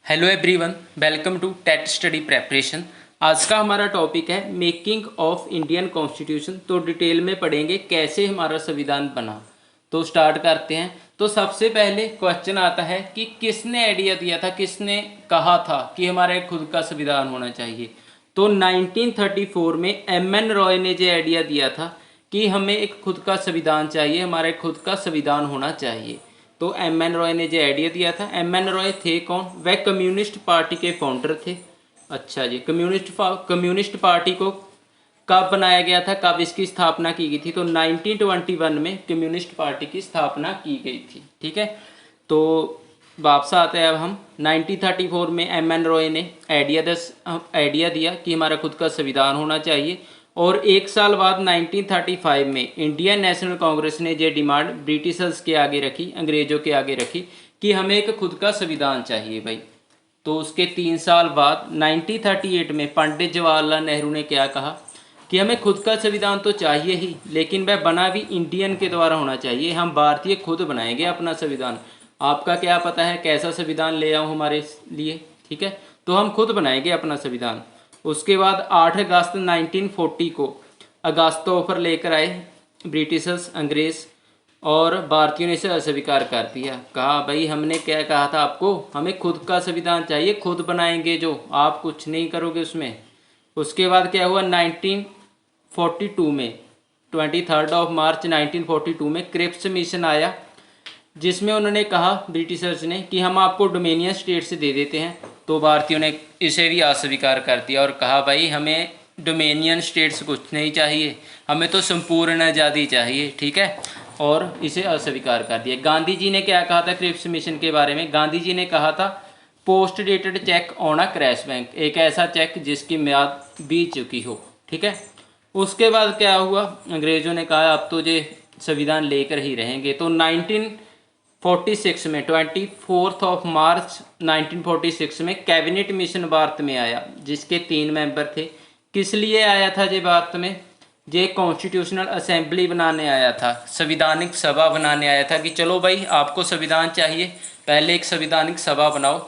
Hello everyone, welcome to TET study preparation. आज का हमारा टॉपिक है मेकिंग ऑफ इंडियन कॉन्स्टिट्यूशन। तो डिटेल में पढ़ेंगे कैसे हमारा संविधान बना। तो स्टार्ट करते हैं। तो सबसे पहले क्वेश्चन आता है कि किसने आइडिया दिया था, किसने कहा था कि हमारा एक खुद का संविधान होना चाहिए। तो 1934 में एम.एन. रॉय ने जो आइडिया दिया था कि हमें एक खुद का संविधान चाहिए, हमारा एक खुद का संविधान होना चाहिए। तो एम.एन. रॉय ने जो आइडिया दिया था। एम.एन. रॉय थे कौन? वह कम्युनिस्ट पार्टी के फाउंडर थे। अच्छा जी, कम्युनिस्ट पार्टी को कब बनाया गया था, कब इसकी स्थापना की गई थी? तो 1921 में कम्युनिस्ट पार्टी की स्थापना की गई थी। ठीक है, तो वापस आते हैं अब हम 1934 में एम.एन. रॉय ने आइडिया दिया कि हमारा खुद का संविधान होना चाहिए। और एक साल बाद 1935 में इंडियन नेशनल कांग्रेस ने ये डिमांड ब्रिटिशर्स के आगे रखी, अंग्रेज़ों के आगे रखी कि हमें एक खुद का संविधान चाहिए भाई। तो उसके 3 साल बाद 1938 में पंडित जवाहरलाल नेहरू ने क्या कहा कि हमें खुद का संविधान तो चाहिए ही, लेकिन वह बना भी इंडियन के द्वारा होना चाहिए। हम भारतीय खुद बनाएंगे अपना संविधान। आपका क्या पता है कैसा संविधान ले आऊँ हमारे लिए, ठीक है? तो हम खुद बनाएंगे अपना संविधान। उसके बाद 8 अगस्त 1940 को अगस्त ऑफर लेकर आए ब्रिटिशर्स, अंग्रेज़, और भारतीयों ने इसे अस्वीकार कर दिया। कहा भाई हमने क्या कहा था आपको, हमें खुद का संविधान चाहिए, खुद बनाएंगे, जो आप कुछ नहीं करोगे उसमें। उसके बाद क्या हुआ 1942 में 23 मार्च 1942 में क्रिप्स मिशन आया, जिसमें उन्होंने कहा ब्रिटिशर्स ने कि हम आपको डोमिनियन स्टेट से दे देते हैं। तो भारतीयों ने इसे भी अस्वीकार कर दिया और कहा भाई हमें डोमिनियन स्टेट्स कुछ नहीं चाहिए, हमें तो संपूर्ण आज़ादी चाहिए। ठीक है, और इसे अस्वीकार कर दिया। गांधी जी ने क्या कहा था क्रिप्स मिशन के बारे में? गांधी जी ने कहा था post dated cheque on a crash bank, एक ऐसा चेक जिसकी म्याद बीत चुकी हो। ठीक है, उसके बाद क्या हुआ, अंग्रेज़ों ने कहा अब तो ये संविधान लेकर ही रहेंगे। तो 1946 में 24 मार्च 1946 में कैबिनेट मिशन भारत में आया, जिसके 3 मेंबर थे। किस लिए आया था ये भारत में? ये कॉन्स्टिट्यूशनल असेंबली बनाने आया था, संविधानिक सभा बनाने आया था कि चलो भाई आपको संविधान चाहिए, पहले एक संविधानिक सभा बनाओ।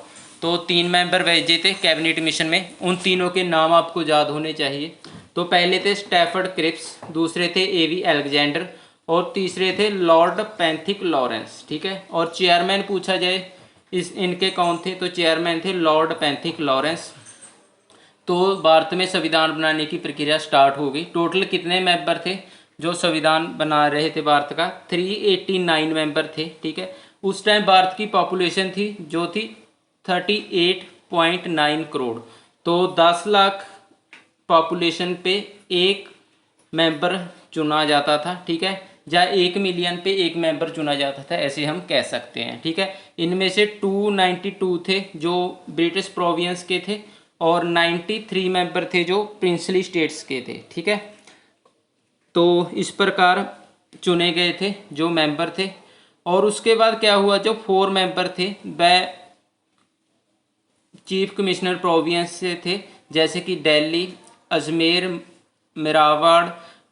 तो 3 मेंबर भेजे थे कैबिनेट मिशन में, उन तीनों के नाम आपको याद होने चाहिए। तो पहले थे स्टैफर्ड क्रिप्स, दूसरे थे ए.वी. अलेक्जेंडर, और तीसरे थे लॉर्ड पेंथिक लॉरेंस। ठीक है, और चेयरमैन पूछा जाए इनके कौन थे, तो चेयरमैन थे लॉर्ड पेंथिक लॉरेंस। तो भारत में संविधान बनाने की प्रक्रिया स्टार्ट हो गई। टोटल कितने मेंबर थे जो संविधान बना रहे थे भारत का? 389 मेंबर थे। ठीक है, उस टाइम भारत की पॉपुलेशन थी जो थी 38.9 करोड़। तो 10 लाख पॉपुलेशन पे एक मेंबर चुना जाता था। ठीक है, या 1 मिलियन पे एक मेंबर चुना जाता था, ऐसे हम कह सकते हैं। ठीक है, इनमें से 292 थे जो ब्रिटिश प्रोविंस के थे और 93 मेंबर थे जो प्रिंसली स्टेट्स के थे। ठीक है, तो इस प्रकार चुने गए थे जो मेंबर थे। और उसके बाद क्या हुआ, जो 4 मेंबर थे वह चीफ कमिश्नर प्रोविंस से थे, जैसे कि दिल्ली, अजमेर, मेवाड़,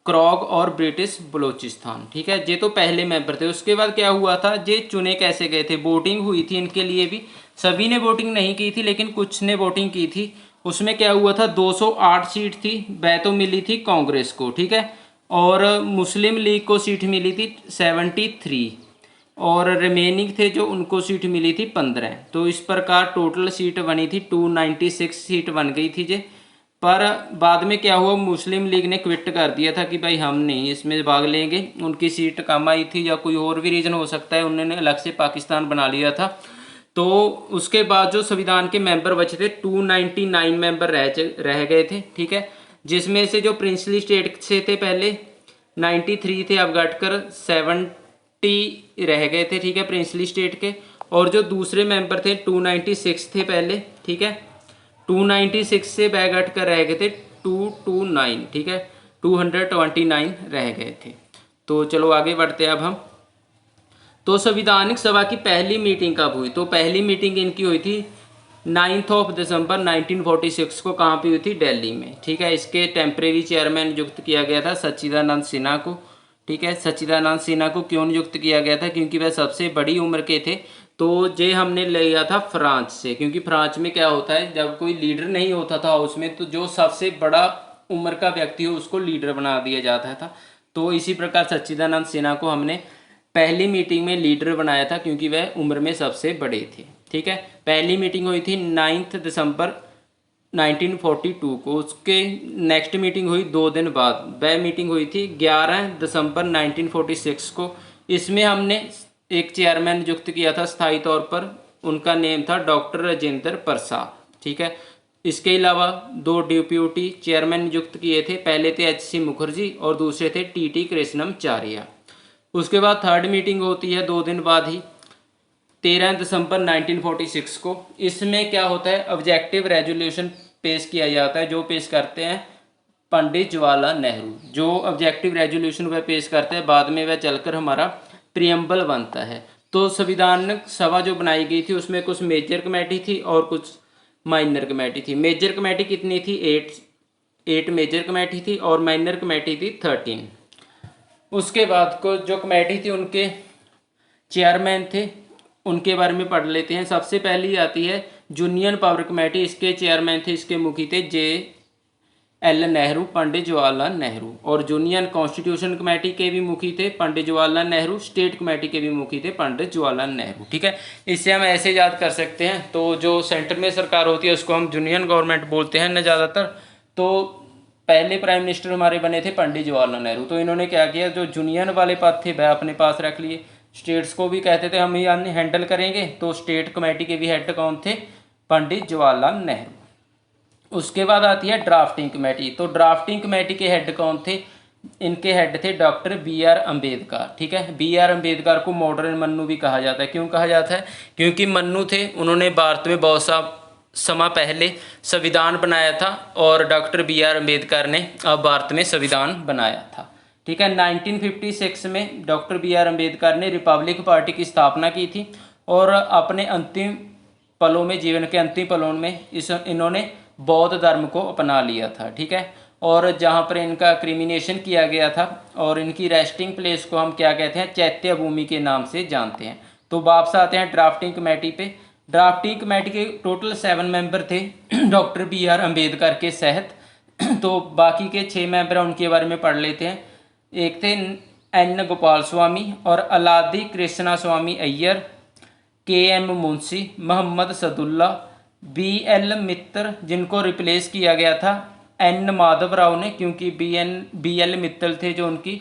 क्रोग और ब्रिटिश बलूचिस्तान। ठीक है, ये तो पहले मेंबर थे। उसके बाद क्या हुआ था, ये चुने कैसे गए थे? वोटिंग हुई थी इनके लिए भी। सभी ने वोटिंग नहीं की थी, लेकिन कुछ ने वोटिंग की थी। उसमें क्या हुआ था, 208 सीट थी, वह तो मिली थी कांग्रेस को। ठीक है, और मुस्लिम लीग को सीट मिली थी 73, और रिमेनिंग थे जो उनको सीट मिली थी 15। तो इस प्रकार टोटल सीट बनी थी 296 सीट बन गई थी जे। पर बाद में क्या हुआ, मुस्लिम लीग ने क्विट कर दिया था कि भाई हम नहीं इसमें भाग लेंगे। उनकी सीट कम आई थी या कोई और भी रीज़न हो सकता है, उन्होंने अलग से पाकिस्तान बना लिया था। तो उसके बाद जो संविधान के मेंबर बचे थे 299 मेंबर रह गए थे। ठीक है, जिसमें से जो प्रिंसली स्टेट से थे पहले 93 थे, अब घटकर 70 रह गए थे। ठीक है, प्रिंसली स्टेट के। और जो दूसरे मेंबर थे 296 थे पहले। ठीक है, 296 से बैग हट कर रह गए थे 229। ठीक है, 229 रह गए थे। तो चलो आगे बढ़ते हैं अब हम। तो संविधानिक सभा की पहली मीटिंग कब हुई? तो पहली मीटिंग इनकी हुई थी 9 दिसंबर 1946 को। कहाँ पे हुई थी? दिल्ली में। ठीक है, इसके टेम्परेरी चेयरमैन नियुक्त किया गया था सच्चिदानंद सिन्हा को। ठीक है, सच्चिदानंद सिन्हा को क्यों नियुक्त किया गया था? क्योंकि वह सबसे बड़ी उम्र के थे तो ये हमने लिया था फ्रांस से, क्योंकि फ्रांस में क्या होता है, जब कोई लीडर नहीं होता था हाउस में तो जो सबसे बड़ा उम्र का व्यक्ति हो उसको लीडर बना दिया जाता था। तो इसी प्रकार सच्चिदानंद सिन्हा को हमने पहली मीटिंग में लीडर बनाया था, क्योंकि वह उम्र में सबसे बड़े थे। ठीक है, पहली मीटिंग हुई थी 9 दिसंबर 1942 को। उसके नेक्स्ट मीटिंग हुई 2 दिन बाद, वह मीटिंग हुई थी 11 दिसंबर 1946 को। इसमें हमने एक चेयरमैन नियुक्त किया था स्थायी तौर पर, उनका नेम था डॉक्टर राजेंद्र प्रसाद। ठीक है, इसके अलावा 2 डिप्यूटी चेयरमैन नियुक्त किए थे, पहले थे एच.सी. मुखर्जी और दूसरे थे टी.टी. कृष्णमाचार्य। उसके बाद थर्ड मीटिंग होती है 2 दिन बाद ही 13 दिसंबर 1946 को। इसमें क्या होता है, ऑब्जेक्टिव रेजोल्यूशन पेश किया जाता है, जो पेश करते हैं पंडित जवाहरलाल नेहरू। जो ऑब्जेक्टिव रेजोल्यूशन वह पेश करते हैं, बाद में वह चलकर हमारा प्रियम्बल बनता है। तो संविधान सभा जो बनाई गई थी उसमें कुछ मेजर कमेटी थी और कुछ माइनर कमेटी थी। मेजर कमेटी कितनी थी, 8 मेजर कमेटी थी और माइनर कमेटी थी 13। उसके बाद को जो कमेटी थी उनके चेयरमैन थे, उनके बारे में पढ़ लेते हैं। सबसे पहली आती है यूनियन पावर कमेटी, इसके चेयरमैन थे, इसके मुखी थे J.L. नेहरू, पंडित जवाहरलाल नेहरू। और यूनियन कॉन्स्टिट्यूशन कमेटी के भी मुखी थे पंडित जवाहरलाल नेहरू, स्टेट कमेटी के भी मुखी थे पंडित जवाहरलाल नेहरू। ठीक है, इससे हम ऐसे याद कर सकते हैं। तो जो सेंटर में सरकार होती है उसको हम यूनियन गवर्नमेंट बोलते हैं ना ज़्यादातर। तो पहले प्राइम मिनिस्टर हमारे बने थे पंडित जवाहरलाल नेहरू। तो इन्होंने क्या किया, जो यूनियन वाले पद थे वह अपने पास रख लिए। स्टेट्स को भी कहते थे हम ही हैंडल करेंगे, तो स्टेट कमेटी के भी हेड कौन थे, पंडित जवाहरलाल नेहरू। उसके बाद आती है ड्राफ्टिंग कमेटी। तो ड्राफ्टिंग कमेटी के हेड कौन थे, इनके हेड थे डॉक्टर B.R. अम्बेडकर। ठीक है, B.R. अम्बेडकर को मॉडर्न मन्नू भी कहा जाता है। क्यों कहा जाता है, क्योंकि मन्नू थे, उन्होंने भारत में बहुत सा समय पहले संविधान बनाया था और डॉक्टर B.R. अम्बेडकर ने अब भारत में संविधान बनाया था। ठीक है, 1956 में डॉक्टर B.R. अम्बेडकर ने रिपब्लिक पार्टी की स्थापना की थी और अपने अंतिम पलों में, जीवन के अंतिम पलों में इन्होंने बौद्ध धर्म को अपना लिया था। ठीक है, और जहाँ पर इनका क्रिमिनेशन किया गया था और इनकी रेस्टिंग प्लेस को हम क्या कहते हैं, चैत्य भूमि के नाम से जानते हैं। तो वापस आते हैं ड्राफ्टिंग कमेटी पे। ड्राफ्टिंग कमेटी के टोटल 7 मेंबर थे डॉक्टर B.R. अम्बेडकर के सहत। तो बाकी के 6 मेंबर उनके बारे में पढ़ लेते हैं। एक थे N. गोपाल स्वामी और अलादी कृष्णा स्वामी अय्यर, K.M. मुंशी, मोहम्मद सदुल्ला, B.L. मित्तल, जिनको रिप्लेस किया गया था N. माधव राव ने, क्योंकि B.L. मित्तल थे जो उनकी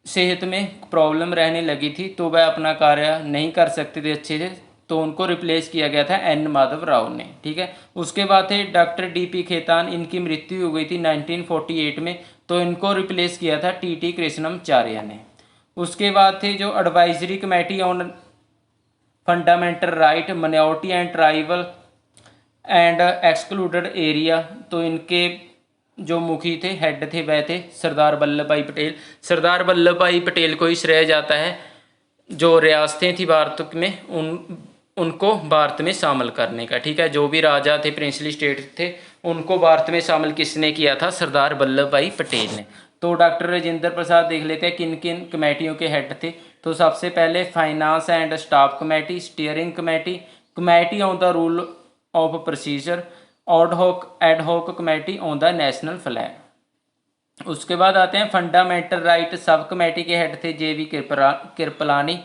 सेहत में प्रॉब्लम रहने लगी थी तो वह अपना कार्य नहीं कर सकते थे अच्छे से, तो उनको रिप्लेस किया गया था N. माधव राव ने। ठीक है, उसके बाद थे डॉक्टर D.P. खेतान, इनकी मृत्यु हो गई थी 1948 में, तो इनको रिप्लेस किया था T.T. कृष्णमाचार्य ने। उसके बाद थे जो advisory committee on fundamental right, minority and tribal and excluded area, तो इनके जो मुखी थे, हेड थे, वह थे सरदार वल्लभ भाई पटेल। सरदार वल्लभ भाई पटेल को ही श्रेय जाता है जो रियासतें थी भारत में उनको भारत में शामिल करने का। ठीक है, जो भी राजा थे, प्रिंसली स्टेट थे, उनको भारत में शामिल किसने किया था, सरदार वल्लभ भाई पटेल ने। तो डॉक्टर राजेंद्र प्रसाद देख लेते हैं किन किन कमेटियों के हेड थे। तो सबसे पहले finance and staff committee, steering committee, committee on the rule of procedure, ad hoc committee on the national flag. उसके बाद आते हैं फंडामेंटल राइट सब कमेटी के हेड थे J.V. कृपलानी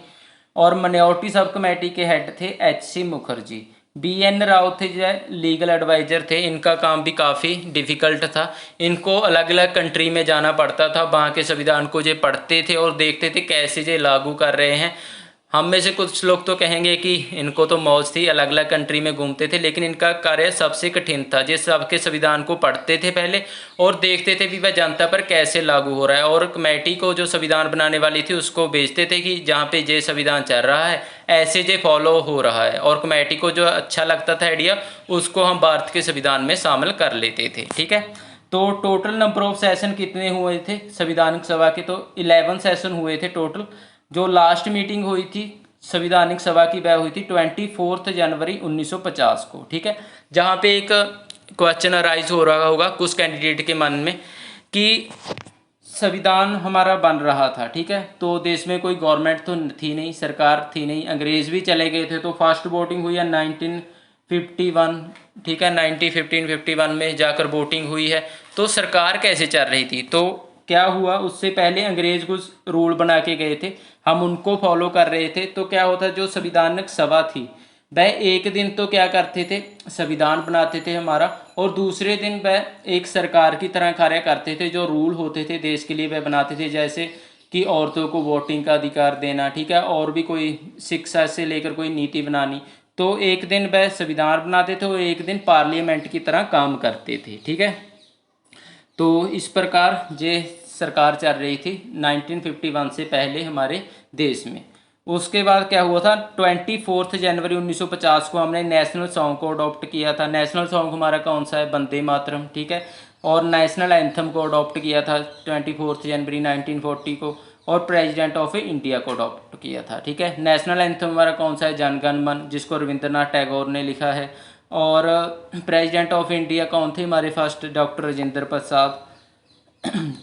और माइनॉरिटी सब कमेटी के हेड थे H.C. मुखर्जी। B.N. राव थे जो लीगल एडवाइज़र थे, इनका काम भी काफ़ी डिफ़िकल्ट था। इनको अलग अलग कंट्री में जाना पड़ता था, वहाँ के संविधान को जो पढ़ते थे और देखते थे कैसे जो लागू कर रहे हैं। हम में से कुछ लोग तो कहेंगे कि इनको तो मौज थी, अलग अलग कंट्री में घूमते थे, लेकिन इनका कार्य सबसे कठिन था। जिस सबके संविधान को पढ़ते थे पहले और देखते थे भी वह जनता पर कैसे लागू हो रहा है, और कमेटी को जो संविधान बनाने वाली थी उसको भेजते थे कि जहाँ पे ये संविधान चल रहा है ऐसे जे फॉलो हो रहा है, और कमेटी को जो अच्छा लगता था आइडिया उसको हम भारत के संविधान में शामिल कर लेते थे। ठीक है, तो टोटल नंबर ऑफ सेशन कितने हुए थे संविधानिक सभा के, तो 11 सेशन हुए थे टोटल। जो लास्ट मीटिंग हुई थी संविधानिक सभा की वह हुई थी 24 जनवरी 1950 को। ठीक है, जहाँ पे एक क्वेश्चन अराइज हो रहा होगा कुछ कैंडिडेट के मन में कि संविधान हमारा बन रहा था, ठीक है, तो देश में कोई गवर्नमेंट तो थी नहीं, सरकार थी नहीं, अंग्रेज़ भी चले गए थे, तो फर्स्ट वोटिंग हुई है 1951, ठीक है, 1951 में जाकर वोटिंग हुई है। तो सरकार कैसे चल रही थी, तो क्या हुआ, उससे पहले अंग्रेज कुछ रूल बना के गए थे, हम उनको फॉलो कर रहे थे। तो क्या होता, जो संविधानक सभा थी वह एक दिन तो क्या करते थे, संविधान बनाते थे हमारा, और दूसरे दिन वह एक सरकार की तरह कार्य करते थे, जो रूल होते थे देश के लिए वह बनाते थे, जैसे कि औरतों को वोटिंग का अधिकार देना, ठीक है, और भी कोई शिक्षा से लेकर कोई नीति बनानी। तो एक दिन वह संविधान बनाते थे और एक दिन पार्लियामेंट की तरह काम करते थे, ठीक है। तो इस प्रकार ये सरकार चल रही थी 1951 से पहले हमारे देश में। उसके बाद क्या हुआ था, 24 जनवरी 1950 को हमने नेशनल सॉन्ग को अडॉप्ट किया था। नेशनल सॉन्ग हमारा कौन सा है, वंदे मातरम, ठीक है। और नेशनल एंथम को अडॉप्ट किया था 24 जनवरी 1940 को, और प्रेसिडेंट ऑफ इंडिया को अडॉप्ट किया था, ठीक है। नेशनल एंथम हमारा कौन सा है, जन गण मन, जिसको रविंद्रनाथ टैगोर ने लिखा है। और प्रेसिडेंट ऑफ इंडिया कौन थे हमारे फर्स्ट, डॉक्टर राजेंद्र प्रसाद।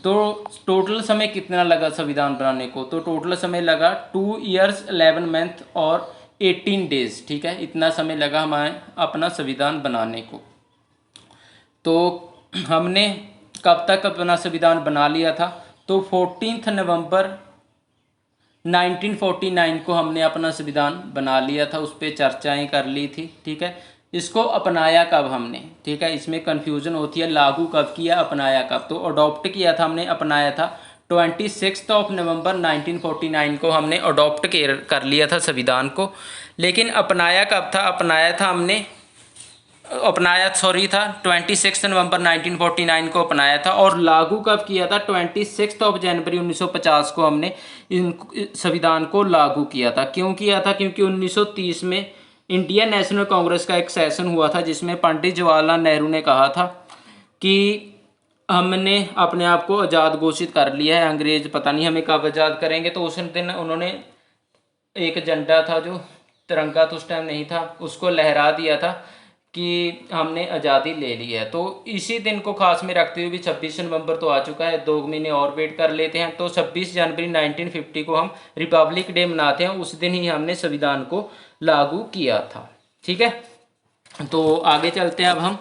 तो टोटल समय कितना लगा संविधान बनाने को, तो टोटल समय लगा 2 ईयर्स 11 मंथ और 18 डेज, ठीक है, इतना समय लगा हमारे अपना संविधान बनाने को। तो हमने कब तक अपना संविधान बना लिया था, तो 14 नवंबर 1949 को हमने अपना संविधान बना लिया था, उस पर चर्चाएँ कर ली थी, ठीक है। इसको अपनाया कब हमने, ठीक है, इसमें कन्फ्यूज़न होती है, लागू कब किया, अपनाया कब। तो अडॉप्ट किया था हमने, अपनाया था 26 नवंबर 1949 को हमने अडॉप्ट कर लिया था संविधान को। लेकिन अपनाया कब था, था 26 नवंबर 1949 को अपनाया था, और लागू कब किया था, 26 जनवरी 1950 को हमने इन संविधान को लागू किया था। क्यों किया था, क्योंकि 1930 में इंडियन नेशनल कांग्रेस का एक सेशन हुआ था, जिसमें पंडित जवाहरलाल नेहरू ने कहा था कि हमने अपने आप को आज़ाद घोषित कर लिया है, अंग्रेज पता नहीं हमें कब आज़ाद करेंगे। तो उस दिन उन्होंने एक झंडा था, जो तिरंगा तो उस टाइम नहीं था, उसको लहरा दिया था कि हमने आज़ादी ले ली है। तो इसी दिन को खास में रखते हुए 26 नवंबर तो आ चुका है, 2 महीने और वेट कर लेते हैं, तो 26 जनवरी 1950 को हम रिपब्लिक डे मनाते हैं, उस दिन ही हमने संविधान को लागू किया था, ठीक है। तो आगे चलते हैं अब हम।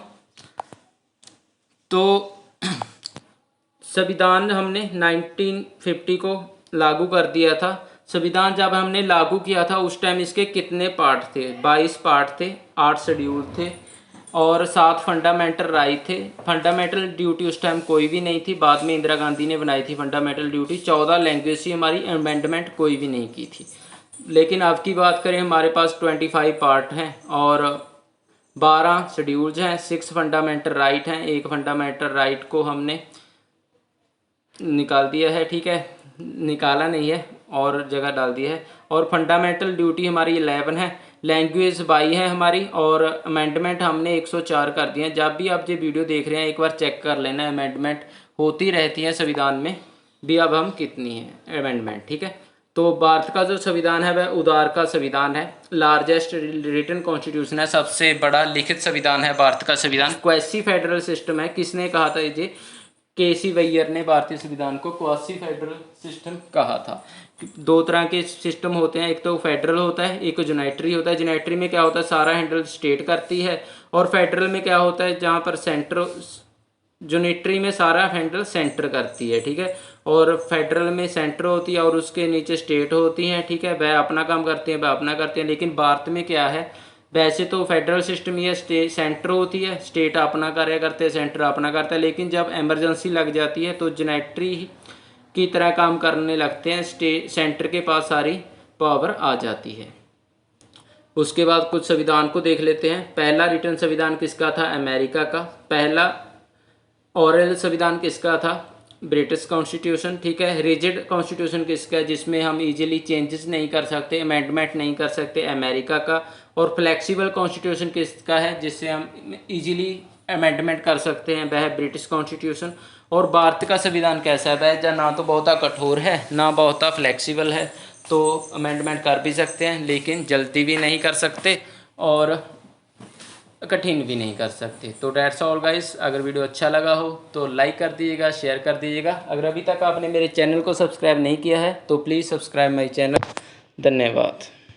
तो संविधान हमने 1950 को लागू कर दिया था। संविधान जब हमने लागू किया था उस टाइम इसके कितने पार्ट थे, 22 पार्ट थे, 8 शेड्यूल थे और 7 फंडामेंटल राइट थे। फंडामेंटल ड्यूटी उस टाइम कोई भी नहीं थी, बाद में इंदिरा गांधी ने बनाई थी फंडामेंटल ड्यूटी। 14 लैंग्वेज थी हमारी, अमेंडमेंट कोई भी नहीं की थी। लेकिन अब की बात करें, हमारे पास 25 पार्ट हैं और 12 शेड्यूल्स हैं, 6 फंडामेंटल राइट हैं। एक फंडामेंटल राइट को हमने निकाल दिया है, ठीक है, निकाला नहीं है और जगह डाल दिया है। और फंडामेंटल ड्यूटी हमारी 11 है, लैंग्वेज 22 है हमारी, और अमेंडमेंट हमने 104 कर दिए हैं। जब भी आप ये वीडियो देख रहे हैं एक बार चेक कर लेना, अमेंडमेंट होती रहती है संविधान में भी, अब हम कितनी है अमेंडमेंट, ठीक है। तो भारत का जो संविधान है वह उदार का संविधान है, लार्जेस्ट रिटन कॉन्स्टिट्यूशन है, सबसे बड़ा लिखित संविधान है भारत का संविधान। क्वासी फेडरल सिस्टम है, किसने कहा था ये, केसी वैयर ने भारतीय संविधान को क्वासी फेडरल सिस्टम कहा था। 2 तरह के सिस्टम होते हैं, एक तो फेडरल होता है, एक यूनाइटरी होता है। यूनाइटरी में क्या होता है, सारा हैंडल स्टेट करती है, और फेडरल में क्या होता है, जहाँ पर सेंटर, यूनिटरी में सारा हैंडल सेंटर करती है, ठीक है, और फेडरल में सेंटर होती है और उसके नीचे स्टेट होती हैं, ठीक है, वह अपना काम करते हैं, वह अपना करते हैं। लेकिन भारत में क्या है, वैसे तो फेडरल सिस्टम ये सेंटर होती है, स्टेट अपना कार्य करते हैं, सेंटर अपना करता है। लेकिन जब इमरजेंसी लग जाती है तो यूनाइटरी की तरह काम करने लगते हैं, सेंटर के पास सारी पावर आ जाती है। उसके बाद कुछ संविधान को देख लेते हैं। पहला रिटन संविधान किसका था, अमेरिका का। पहला ओरल संविधान किसका था, ब्रिटिश कॉन्स्टिट्यूशन, ठीक है। रिजिड कॉन्स्टिट्यूशन किसका है, जिसमें हम इजीली चेंजेस नहीं कर सकते, अमेंडमेंट नहीं कर सकते, अमेरिका का। और फ्लेक्सिबल कॉन्स्टिट्यूशन किसका है, जिससे हम इजीली अमेंडमेंट कर सकते हैं, वह ब्रिटिश कॉन्स्टिट्यूशन। और भारत का संविधान कैसा है, वह ना तो बहुत कठोर है ना बहुत फ्लेक्सिबल है, तो अमेंडमेंट कर भी सकते हैं लेकिन जल्दी भी नहीं कर सकते, और कठिन भी नहीं कर सकते। तो डैट्स ऑल गाइस, अगर वीडियो अच्छा लगा हो तो लाइक कर दीजिएगा, शेयर कर दीजिएगा। अगर अभी तक आपने मेरे चैनल को सब्सक्राइब नहीं किया है तो प्लीज़ सब्सक्राइब माई चैनल। धन्यवाद।